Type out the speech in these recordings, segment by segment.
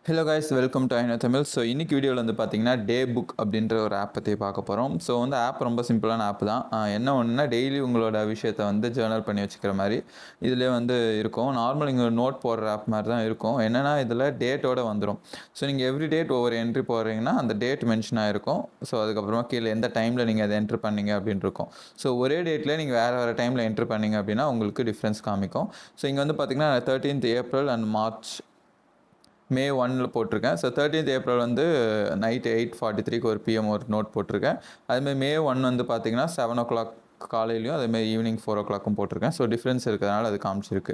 Hello guys, welcome to I know Tamil. So இன்றைக்கி வீடியோவில் வந்து பார்த்தீங்கன்னா டே புக் அப்படின்ற ஒரு ஆப் பற்றி பார்க்க போகிறோம். ஸோ வந்து ஆப் ரொம்ப சிம்பிளான ஆப் தான். என்ன ஒன்றுனா டெய்லி உங்களோட விஷயத்தை வந்து ஜேர்னல் பண்ணி வச்சுக்கிற மாதிரி இதிலே வந்து இருக்கும். நார்மல் இங்கே நோட் போடுற ஆப் மாதிரி தான் இருக்கும். என்னென்னா இதில் டேட்டோடு வந்துடும். ஸோ நீங்கள் எவ்ரி டேட் ஒவ்வொரு என்ட்ரி போடுறீங்கன்னா அந்த டேட் மென்ஷன் ஆகிருக்கும். ஸோ அதுக்கப்புறமா கீழே எந்த டைமில் நீங்கள் அதை என்ட்ரு பண்ணீங்க அப்படின்னு இருக்கும். ஸோ ஒரே டேட்டில் நீங்கள் வேறு டைமில் என்ட்ரு பண்ணீங்க அப்படின்னா உங்களுக்கு டிஃப்ரென்ஸ் காமிக்கும். ஸோ இங்கே வந்து பார்த்திங்கன்னா 13th ஏப்ரல் அண்ட் மார்ச் மே 1 போட்டிருக்கேன். ஸோ 13th ஏப்ரல் வந்து நைட் 8:43 ஒரு பிஎம் ஒரு நோட் போட்டிருக்கேன். அதுமாதிரி மே 1 வந்து பார்த்திங்கன்னா 7 o'clock காலையிலையும் அதேமாதிரி ஈவினிங் 4 o'clock போட்டிருக்கேன். ஸோ டிஃப்ரென்ஸ் இருக்கிறதுனால அது காமிச்சிருக்கு.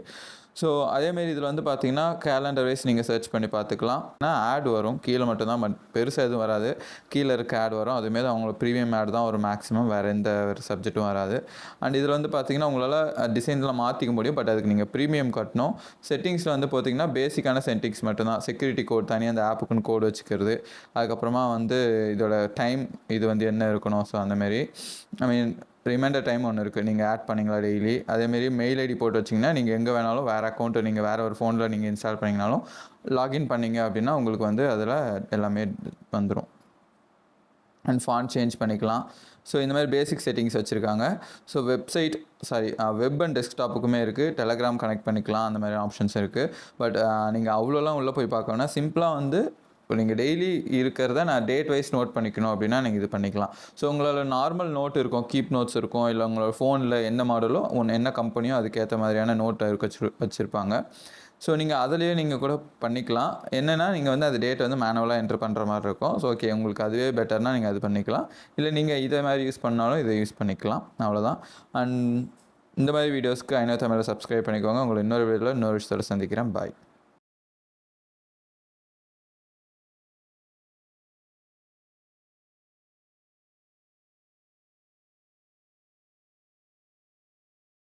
ஸோ அதேமாரி இதில் வந்து பார்த்திங்கன்னா கேலண்டர் வைஸ் நீங்கள் சர்ச் பண்ணி பார்த்துக்கலாம். ஆனால் ஆட் வரும் கீழே மட்டும்தான், பட் பெருசாக எதுவும் வராது. கீழே இருக்க ஆட் வரும். அதுமாரி அவங்களுக்கு ப்ரீமியம் ஆட் தான் ஒரு மேக்ஸிமம், வேறு எந்த ஒரு சப்ஜெக்ட்டும் வராது. அண்ட் இதில் வந்து பார்த்திங்கன்னா உங்களால் டிசைன்லாம் மாற்றிக்க முடியும். பட் அதுக்கு நீங்கள் ப்ரீமியம் கட்டணும். செட்டிங்ஸில் வந்து பார்த்திங்கன்னா பேசிக்கான செட்டிங்ஸ் மட்டும்தான். செக்யூரிட்டி கோட் தனியாக அந்த ஆப்புக்குன்னு கோடு வச்சுக்கிறது, அதுக்கப்புறமா வந்து இதோட டைம் இது வந்து என்ன இருக்கணும். ஸோ அந்தமாரி ரிமைண்டர் டைம் ஒன்று இருக்குது. நீங்கள் ஆட் பண்ணிங்களா டெய்லி. அதேமாரி மெயில் ஐடி போட்டு வச்சிங்கன்னா நீங்கள் எங்கே வேணாலும் வேறு அக்கௌண்ட்டு நீங்கள் வேறு ஒரு ஃபோனில் நீங்கள் இன்ஸ்டால் பண்ணிங்கனாலும் லாகின் பண்ணிங்க அப்படின்னா உங்களுக்கு வந்து அதில் எல்லாமே வந்துடும். அண்ட் ஃபாண்ட் சேஞ்ச் பண்ணிக்கலாம். ஸோ இந்த மாதிரி பேசிக் செட்டிங்ஸ் வச்சுருக்காங்க. ஸோ வெப் அண்ட் டெஸ்க்டாப்புக்குமே இருக்குது. டெலகிராம் கனெக்ட் பண்ணிக்கலாம், அந்த மாதிரி ஆப்ஷன்ஸ் இருக்குது. பட் நீங்கள் அவ்வளோலாம் உள்ளே போய் பார்க்கணுன்னா சிம்பிளாக வந்து இப்போ நீங்கள் டெய்லி இருக்கிறத நான் டேட் வைஸ் நோட் பண்ணிக்கணும் அப்படின்னா நீங்கள் இது பண்ணிக்கலாம். ஸோ உங்களோட நார்மல் நோட் இருக்கும், கீப் நோட்ஸ் இருக்கும், இல்லை உங்களோட ஃபோனில் என்ன மாடலோ என்ன கம்பெனியோ அதுக்கேற்ற மாதிரியான நோட்டை வச்சுருப்பாங்க. ஸோ நீங்கள் அதிலேயே நீங்கள் கூட பண்ணிக்கலாம். என்னென்னா நீங்கள் வந்து அது டேட் வந்து மேனுவலாக என்ட்ரு பண்ணுற மாதிரி இருக்கும். ஸோ ஓகே, உங்களுக்கு அதுவே பெட்டர்னால் நீங்கள் அது பண்ணிக்கலாம். இல்லை நீங்கள் இதை மாதிரி யூஸ் பண்ணாலும் இதை யூஸ் பண்ணிக்கலாம். அவ்வளோதான். அண்ட் இந்த மாதிரி வீடியோஸ்க்கு ஐநோ தமிழை சப்ஸ்கிரைப் பண்ணிக்கோங்க. உங்களை இன்னொரு வீடியோவில் இன்னொரு விஷயத்தில் சந்திக்கிறேன். பாய்.